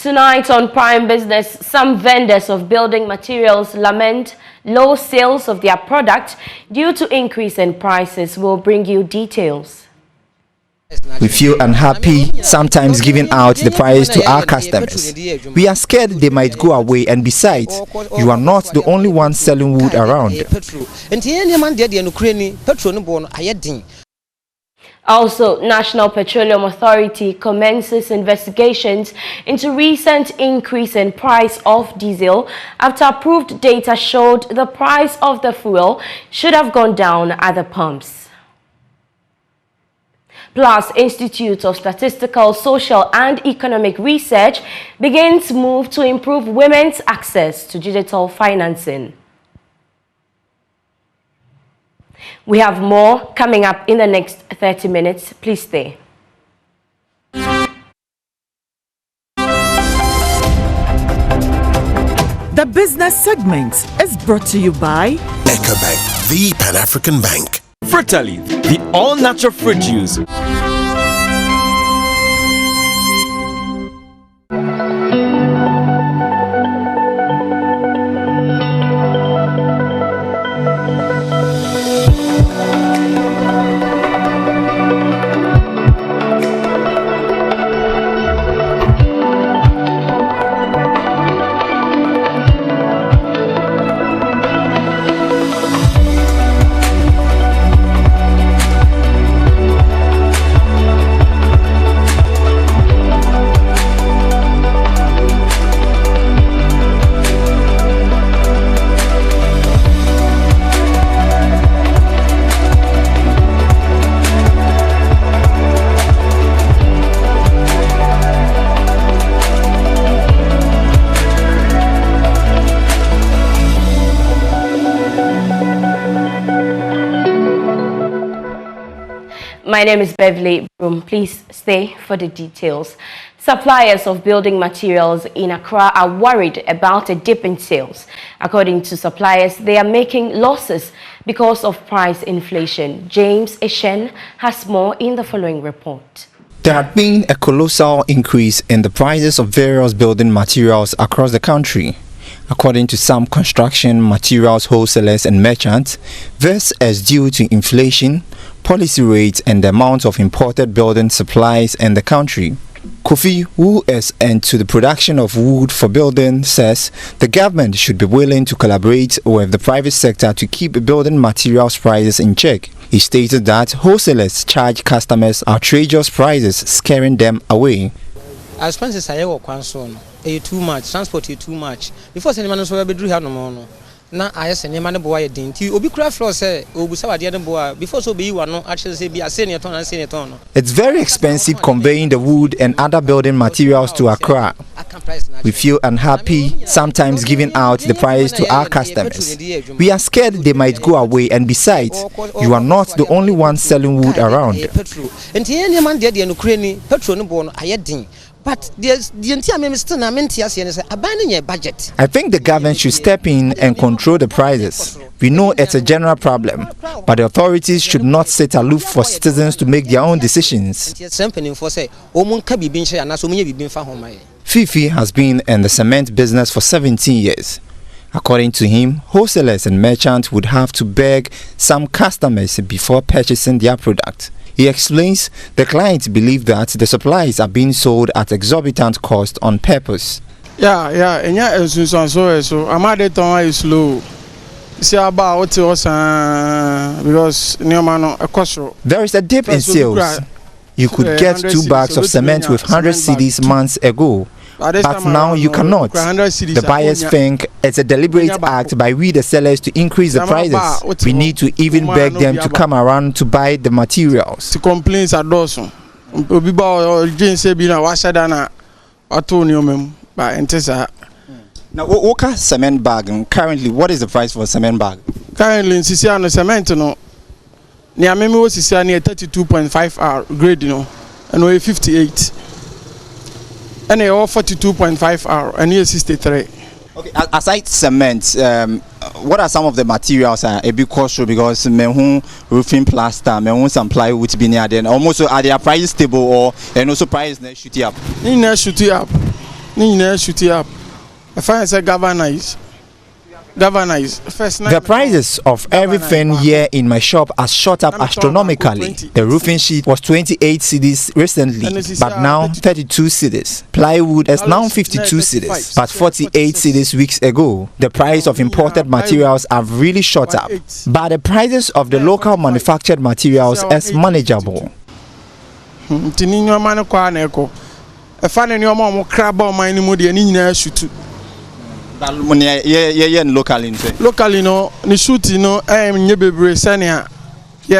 Tonight on Prime Business, some vendors of building materials lament low sales of their product due to increase in prices. We'll bring you details. We feel unhappy sometimes giving out the price to our customers. We are scared they might go away, and besides, you are not the only one selling wood around. Also, National Petroleum Authority commences investigations into recent increase in price of diesel after approved data showed the price of the fuel should have gone down at the pumps. Plus, Institute of Statistical, Social and Economic Research begins move to improve women's access to digital financing. We have more coming up in the next 30 minutes. Please stay. The business segment is brought to you by EcoBank, the Pan-African Bank. Frutali, the all-natural fruit juice. My name is Beverly Broohm. Please stay for the details. Suppliers of building materials in Accra are worried about a dip in sales. According to suppliers, they are making losses because of price inflation. James Eshen has more in the following report. There had been a colossal increase in the prices of various building materials across the country. According to some construction materials wholesalers and merchants, this is due to inflation, policy rates, and the amount of imported building supplies in the country. Kofi, who is into the production of wood for building, says the government should be willing to collaborate with the private sector to keep building materials prices in check. He stated that wholesalers charge customers outrageous prices, scaring them away. Expenses are too much, transport is too much. Before sending money so bedru have no more. Na I send money boy dinti obi kura floor say obusa wade dem boy before so be you no actually say be a senior ton and senior ton. It's very expensive conveying the wood and other building materials to Accra. We feel unhappy sometimes giving out the price to our customers. We are scared they might go away, and besides, you are not the only one selling wood around. But I think the government should step in and control the prices. We know it's a general problem, but the authorities should not sit aloof for citizens to make their own decisions. Fifi has been in the cement business for 17 years. According to him, wholesalers and merchants would have to beg some customers before purchasing their product. He explains the clients believe that the supplies are being sold at exorbitant cost on purpose. So I'm at the time is low. Because there is a dip in sales. You could get 2 bags of cement with 100 cedis months ago, but now you cannot. The buyers think it's a deliberate act by we the sellers to increase the prices. We need to even beg them to come around to buy the materials. Complaints are dozen. Now, what cement bag? Currently, what is the price for a cement bag? Currently, in Sicilian cement, no. Near Memo Sicilian 32.5 hour grade, you know, and we're 58. And they all 42.5 hour and here 63. Okay, aside cement, what are some of the materials a bit costly because roofing plaster, some plywood be near then almost are their prices stable or and also price shooting up? Shooting up. Ni nyina shoot up. I find say galvanize. First The prices of everything here in my shop has shot up astronomically. The roofing sheet was 28 cedis recently, but now 32 cedis. Plywood is now 52 cedis, but 48 cedis weeks ago. The price of imported materials have really shot up, but the prices of the local manufactured materials is manageable. Locally no, ni shoot no, bebre senia,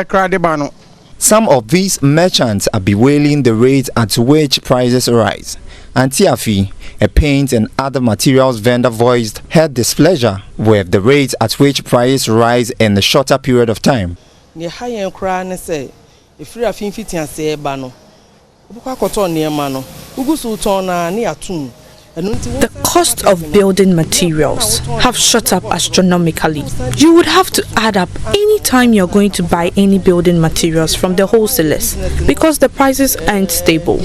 crowded bano. Some of these merchants are bewailing the rate at which prices rise. And Tiafi, a paint and other materials vendor, voiced her displeasure with the rate at which prices rise in a shorter period of time. The high crown say, if you are 50 and say bano, the cost of building materials have shot up astronomically. You would have to add up any time you're going to buy any building materials from the wholesalers because the prices aren't stable.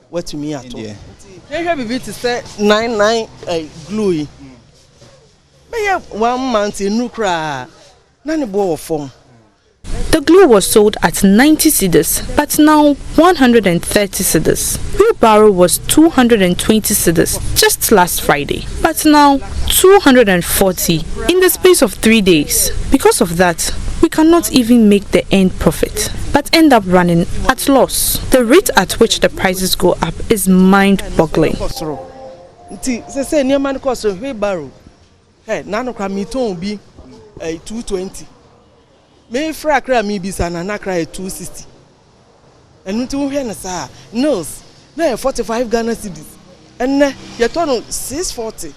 What to me at all? Nine gluey. 1 month in Nukra. The glue was sold at 90 cedis, but now 130 cedis. Wheelbarrow was 220 cedis just last Friday, but now 240 in the space of 3 days. Because of that, we cannot even make the end profit, but end up running at loss. The rate at which the prices go up is mind-boggling. Hey, nano kramiton be 220. Me fra kra mi bisa na na kra 260. Enu ti wo hwe na sa nose na 45 Ghana cedis. Enne ye to no 640.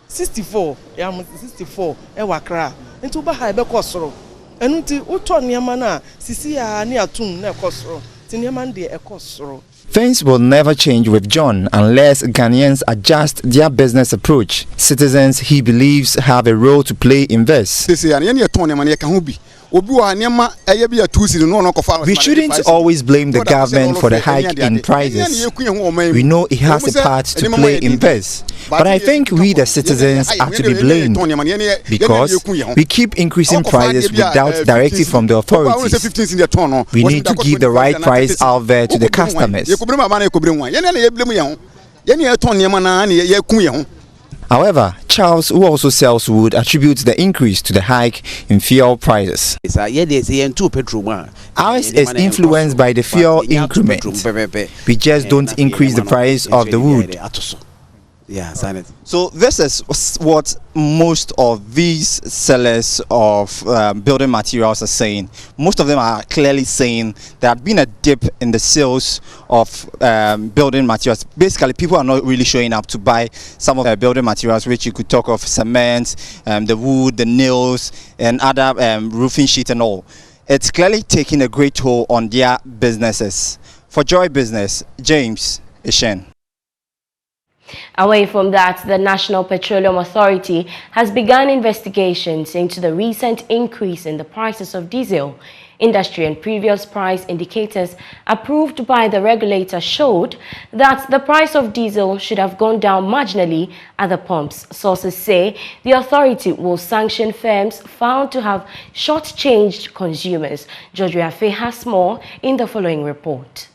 64 ya 64 e wa kra. Nti wo ba ha be kosoro. Enu ti wo to niam na sisi ya na atum na kosoro. Ti niam de e kosoro. Things will never change with John unless Ghanaians adjust their business approach. Citizens, he believes, have a role to play in this. We shouldn't always blame the government for the hike in prices. We know it has a part to play in this. But I think we the citizens are to be blamed because we keep increasing prices without directive from the authorities. We need to give the right price out there to the customers. However, Charles, who also sells wood, attributes the increase to the hike in fuel prices. Ours is influenced by the fuel increment. We just don't increase the price of the wood. So this is what most of these sellers of building materials are saying. Most of them are clearly saying there had been a dip in the sales of building materials. Basically, people are not really showing up to buy some of the building materials, which you could talk of cement, the wood, the nails, and other roofing sheet and all. It's clearly taking a great toll on their businesses. For Joy Business, James Ishen. Away from that, the National Petroleum Authority has begun investigations into the recent increase in the prices of diesel. Industry and previous price indicators approved by the regulator showed that the price of diesel should have gone down marginally at the pumps. Sources say the authority will sanction firms found to have shortchanged consumers. George Afe has more in the following report.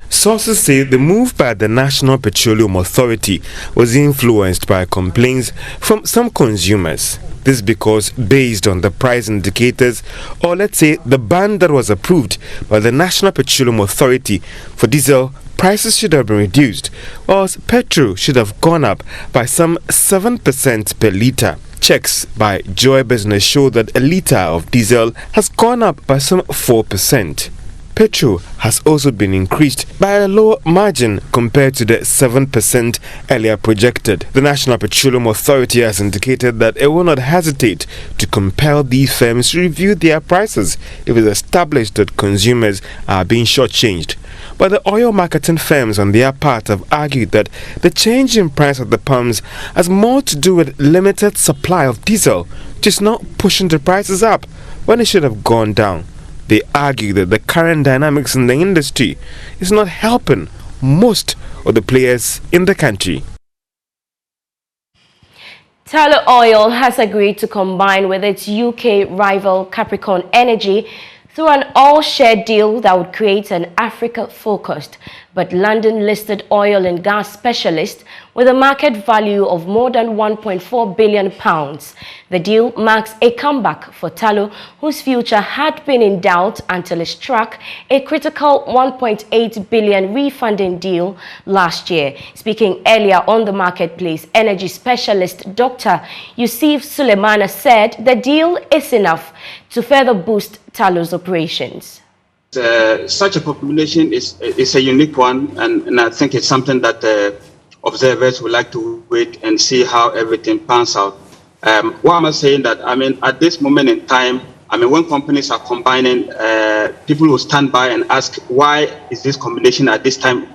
Sources say the move by the National Petroleum Authority was influenced by complaints from some consumers. This because based on the price indicators, or let's say the ban that was approved by the National Petroleum Authority for diesel, prices should have been reduced, whilst petrol should have gone up by some 7% per litre. Checks by Joy Business show that a litre of diesel has gone up by some 4%. Petrol has also been increased by a lower margin compared to the 7% earlier projected. The National Petroleum Authority has indicated that it will not hesitate to compel these firms to review their prices if it is established that consumers are being shortchanged. But the oil marketing firms on their part have argued that the change in price at the pumps has more to do with limited supply of diesel, which is not pushing the prices up. when it should have gone down. They argue that the current dynamics in the industry is not helping most of the players in the country. Tullow Oil has agreed to combine with its UK rival Capricorn Energy through an all-share deal that would create an Africa-focused but London-listed oil and gas specialist with a market value of more than £1.4 billion. The deal marks a comeback for Tullow, whose future had been in doubt until it struck a critical £1.8 billion refunding deal last year. Speaking earlier on the marketplace, energy specialist Dr. Yusuf Suleimana said the deal is enough to further boost Tullow's operations. Such a combination is a unique one, and I think it's something that observers would like to wait and see how everything pans out. Why am I saying that? I mean, at this moment in time, I mean, when companies are combining, people will stand by and ask, why is this combination at this time?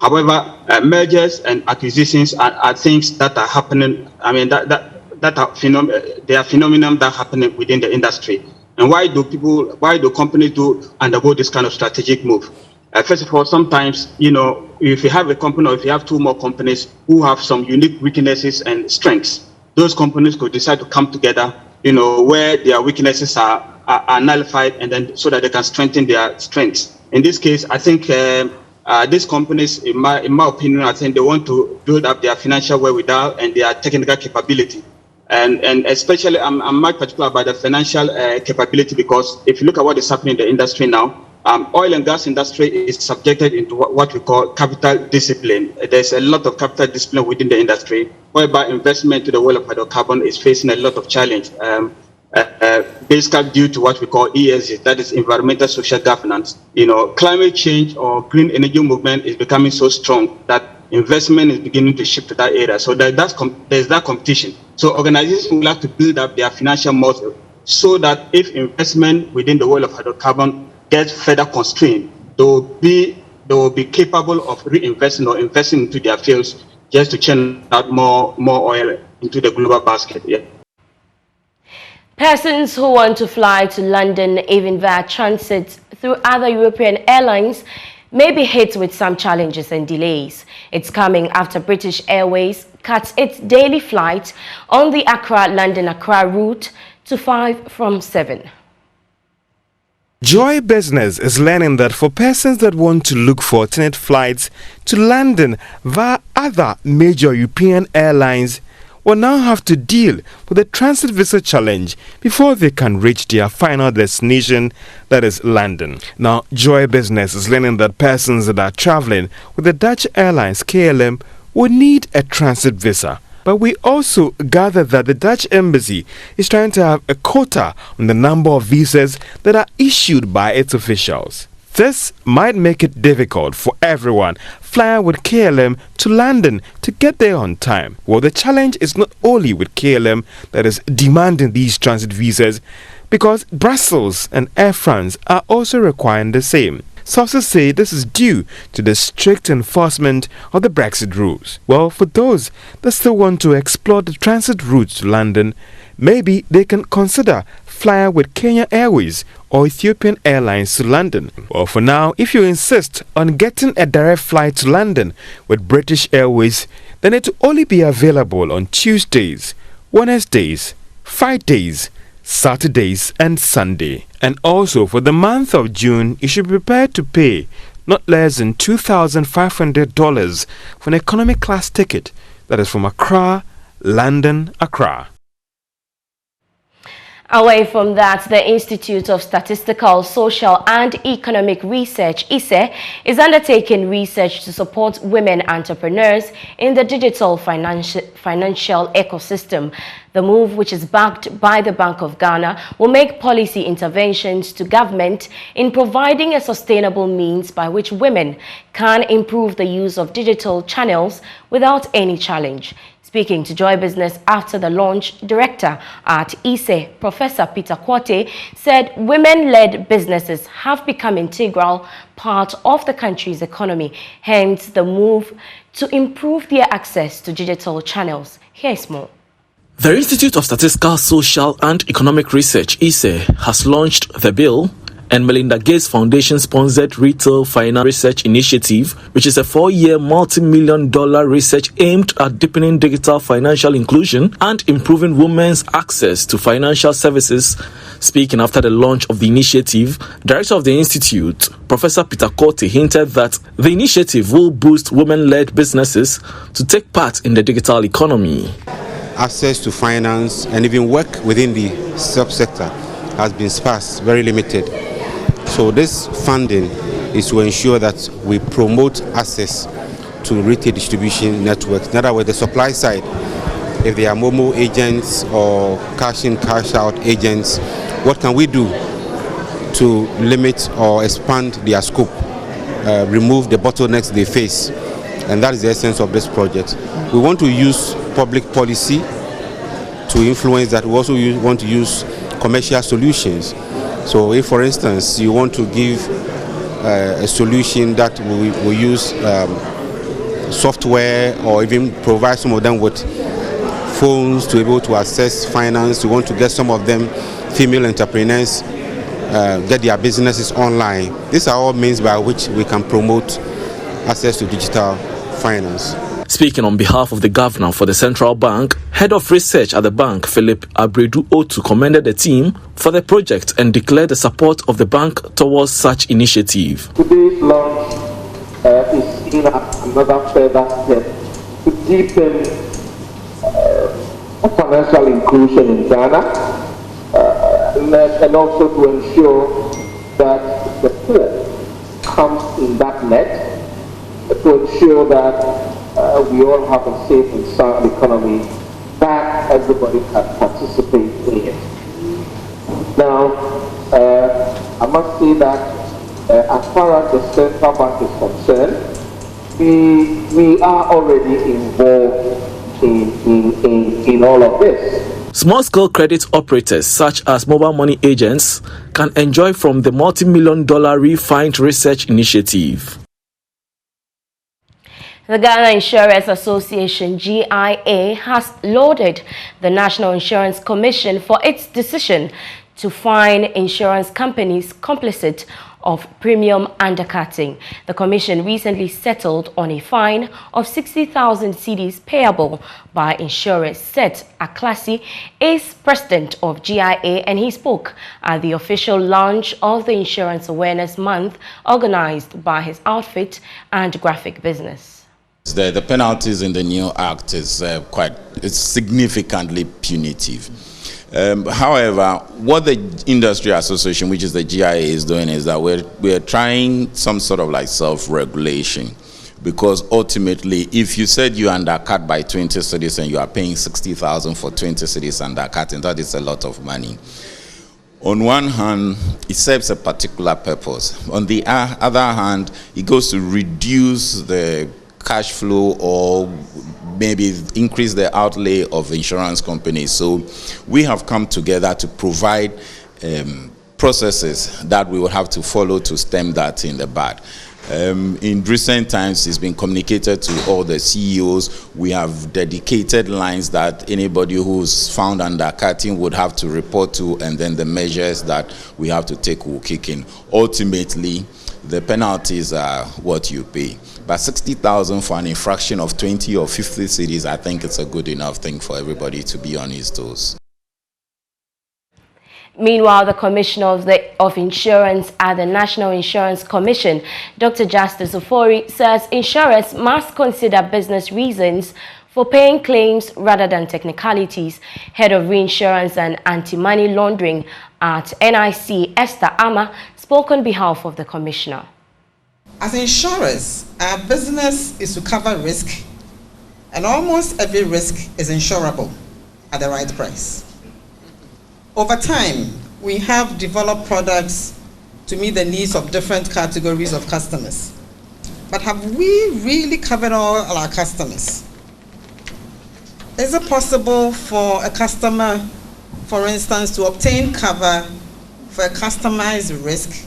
However, mergers and acquisitions are things that are happening. I mean, they are phenomena that happen within the industry. And why do companies undergo this kind of strategic move? First of all, sometimes, you know, if you have a company or if you have two more companies who have some unique weaknesses and strengths, those companies could decide to come together, you know, where their weaknesses are nullified, and then so that they can strengthen their strengths. In this case, I think these companies, in my opinion, I think they want to build up their financial wherewithal and their technical capability. And especially, I'm much particular about the financial capability, because if you look at what is happening in the industry now, oil and gas industry is subjected into what we call capital discipline. There's a lot of capital discipline within the industry, whereby investment to the world of hydrocarbon is facing a lot of challenge, basically due to what we call ESG, that is environmental social governance. You know, climate change or green energy movement is becoming so strong that investment is beginning to shift to that area. So there's that competition. So organizations would like to build up their financial muscle so that if investment within the world of hydrocarbon gets further constrained, they will be capable of reinvesting or investing into their fields just to churn out more oil into the global basket. Yeah. Persons who want to fly to London, even via transit through other European airlines, may be hit with some challenges and delays. It's coming after British Airways cuts its daily flight on the Accra-London-Accra route to 5 from 7. Joy Business is learning that for persons that want to look for alternate flights to London via other major European airlines, will now have to deal with the transit visa challenge before they can reach their final destination, that is London. Now, Joy Business is learning that persons that are traveling with the Dutch Airlines KLM will need a transit visa. But we also gather that the Dutch Embassy is trying to have a quota on the number of visas that are issued by its officials. This might make it difficult for everyone flying with KLM to London to get there on time. Well, the challenge is not only with KLM that is demanding these transit visas, because Brussels and Air France are also requiring the same. Sources say this is due to the strict enforcement of the Brexit rules. Well, for those that still want to explore the transit routes to London, maybe they can consider flying with Kenya Airways or Ethiopian Airlines to London. Well, for now, if you insist on getting a direct flight to London with British Airways, then it will only be available on Tuesdays, Wednesdays, Fridays, Saturdays and Sunday. And also for the month of June, you should be prepared to pay not less than $2,500 for an economy class ticket that is from Accra, London, Accra. Away from that, the Institute of Statistical, Social and Economic Research, ISE, is undertaking research to support women entrepreneurs in the digital financial ecosystem. The move, which is backed by the Bank of Ghana, will make policy interventions to government in providing a sustainable means by which women can improve the use of digital channels without any challenge. Speaking to Joy Business after the launch, Director at ISE, Professor Peter Kwate, said women-led businesses have become an integral part of the country's economy, hence the move to improve their access to digital channels. Here's more. The Institute of Statistical, Social and Economic Research, ISE, has launched the Bill and Melinda Gates Foundation-sponsored Retail Finance Research Initiative, which is a 4-year multi-million-dollar research aimed at deepening digital financial inclusion and improving women's access to financial services. Speaking after the launch of the initiative, Director of the Institute, Professor Peter Korte, hinted that the initiative will boost women-led businesses to take part in the digital economy. Access to finance and even work within the subsector has been sparse, very limited. So this funding is to ensure that we promote access to retail distribution networks. In other words, the supply side, if they are Momo agents or cash in, cash out agents, what can we do to limit or expand their scope, remove the bottlenecks they face? And that is the essence of this project. We want to use public policy to influence that. We also want to use commercial solutions. So if, for instance, you want to give a solution that will use software or even provide some of them with phones to be able to access finance, you want to get some of them female entrepreneurs, get their businesses online. These are all means by which we can promote access to digital finance. Speaking on behalf of the governor for the central bank, head of research at the bank, Philip Abredu Otu, commended the team for the project and declared the support of the bank towards such initiative. Today's launch is seen as another further step to deepen financial inclusion in Ghana and also to ensure that the poor comes in that net, to ensure that we all have a safe and sound economy that everybody can participate in it. Now, I must say that as far as the central bank is concerned, we are already involved in all of this. Small-scale credit operators such as mobile money agents can enjoy from the multi-million-dollar Refined Research Initiative. The Ghana Insurance Association, GIA, has lauded the National Insurance Commission for its decision to fine insurance companies complicit of premium undercutting. The Commission recently settled on a fine of 60,000 cedis payable by insurers, said Aklasi is president of GIA, and he spoke at the official launch of the Insurance Awareness Month organized by his outfit and graphic business. The penalties in the new act is it's significantly punitive. However, what the industry association, which is the GIA, is doing is that we're trying some sort of like self-regulation, because ultimately, if you said you undercut by 20 cedis and you are paying 60,000 for 20 cedis undercutting, that is a lot of money. On one hand, it serves a particular purpose. On the other hand, it goes to reduce the cash flow or maybe increase the outlay of insurance companies. So we have come together to provide processes that we will have to follow to stem that in the bud. In recent times, it's been communicated to all the CEOs. We have dedicated lines that anybody who's found undercutting would have to report to, and then the measures that we have to take will kick in. Ultimately, the penalties are what you pay. But 60,000 for an infraction of 20 or 50 cedis, I think it's a good enough thing for everybody to be on his toes. Meanwhile, the Commissioner of Insurance at the National Insurance Commission, Dr. Justice Ofori, says insurers must consider business reasons for paying claims rather than technicalities. Head of Reinsurance and Anti-Money Laundering at NIC, Esther Ama, spoke on behalf of the Commissioner. As insurers, our business is to cover risk, and almost every risk is insurable at the right price. Over time, we have developed products to meet the needs of different categories of customers. But have we really covered all our customers? Is it possible for a customer, for instance, to obtain cover for a customized risk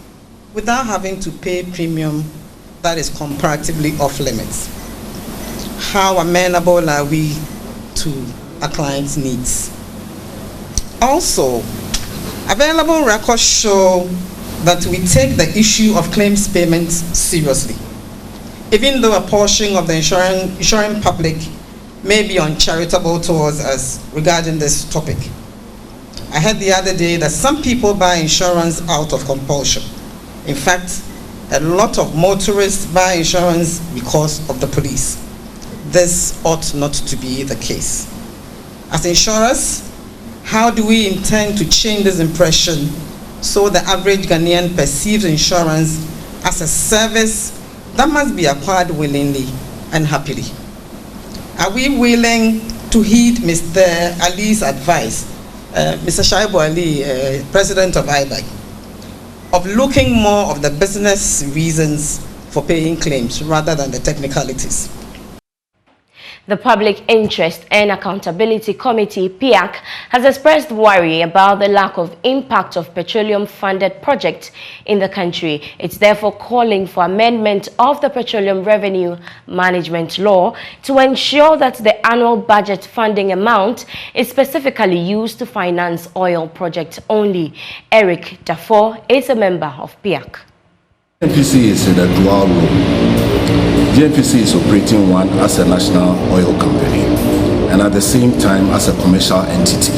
without having to pay premium that is comparatively off limits? How amenable are we to our clients' needs. Also, available records show that we take the issue of claims payments seriously, even though a portion of the insuring public may be uncharitable towards us regarding this topic. I heard the other day that some people buy insurance out of compulsion. In fact, a lot of motorists buy insurance because of the police. This ought not to be the case. As insurers, how do we intend to change this impression so the average Ghanaian perceives insurance as a service that must be acquired willingly and happily? Are we willing to heed Mr. Ali's advice, Mr. Shaibu Ali, President of IBAG, of looking more of the business reasons for paying claims rather than the technicalities? The Public Interest and Accountability Committee, PIAC, has expressed worry about the lack of impact of petroleum-funded projects in the country. It's therefore calling for amendment of the Petroleum Revenue Management Law to ensure that the annual budget funding amount is specifically used to finance oil projects only. Eric Dafoe is a member of PIAC. GNPC is in a dual role. GNPC is operating one as a national oil company and at the same time as a commercial entity.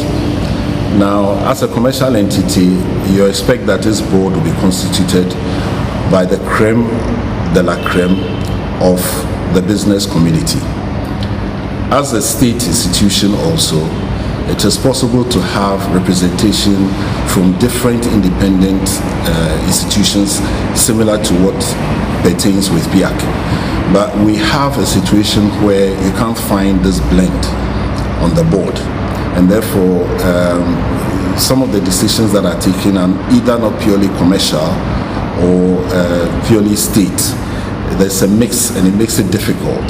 Now, as a commercial entity, you expect that this board will be constituted by the creme de la creme of the business community. As a state institution also, it is possible to have representation from different independent institutions similar to what pertains with PIAC. But we have a situation where you can't find this blend on the board. And therefore, some of the decisions that are taken are either not purely commercial or purely state. There's a mix and it makes it difficult.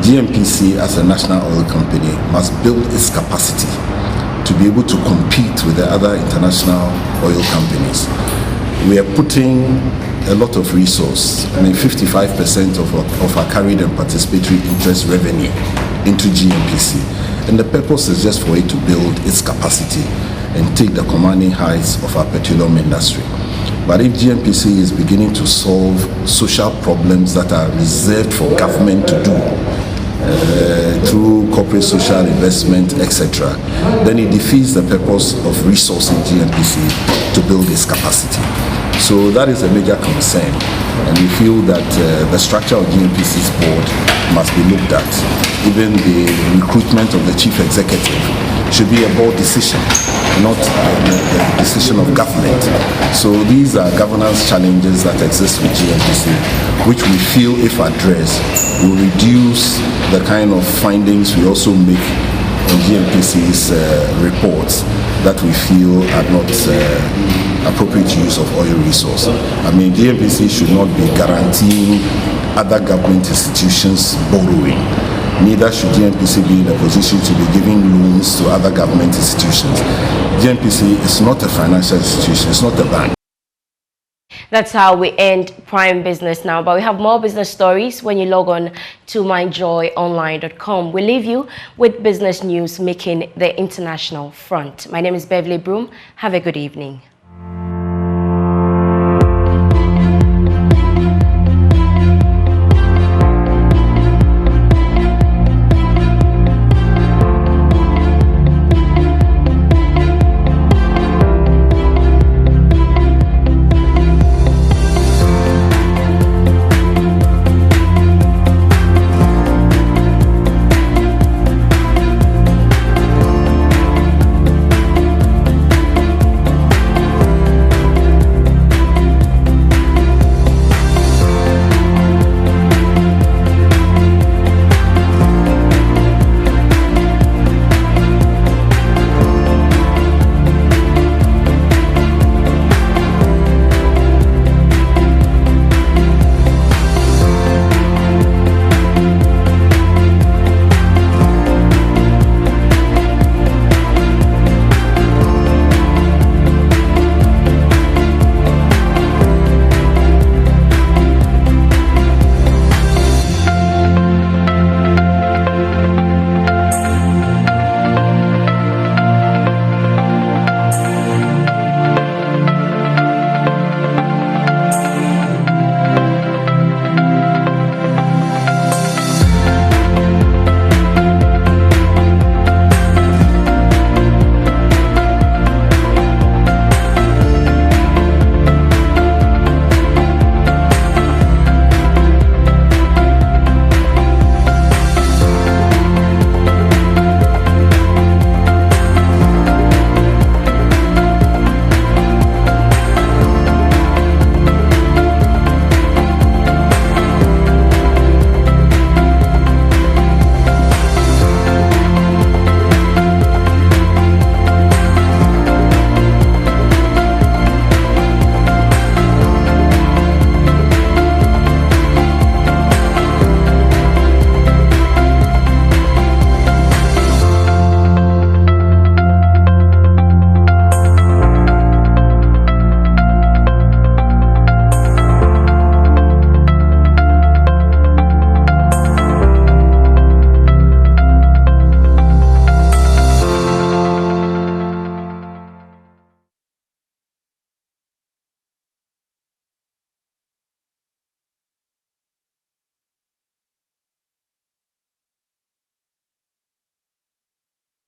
GNPC as a national oil company must build its capacity to be able to compete with the other international oil companies. We are putting a lot of resource, 55% of our carried and participatory interest revenue into GNPC. And the purpose is just for it to build its capacity and take the commanding heights of our petroleum industry. But if GNPC is beginning to solve social problems that are reserved for government to do, through corporate social investment, etc., then it defeats the purpose of resourcing GNPC to build its capacity. So that is a major concern, and we feel that the structure of GNPC's board must be looked at. Even the recruitment of the chief executive should be a board decision, not the decision of government. So these are governance challenges that exist with GNPC, which we feel, if addressed, will reduce the kind of findings we also make on GNPC's reports that we feel are not appropriate use of oil resource. I mean, GNPC should not be guaranteeing other government institutions borrowing. Neither should GNPC be in a position to be giving loans to other government institutions. GNPC is not a financial institution, it's not a bank. That's how we end Prime Business now, but we have more business stories when you log on to myjoyonline.com. We leave you with business news making the international front. My name is Beverly Broohm. Have a good evening.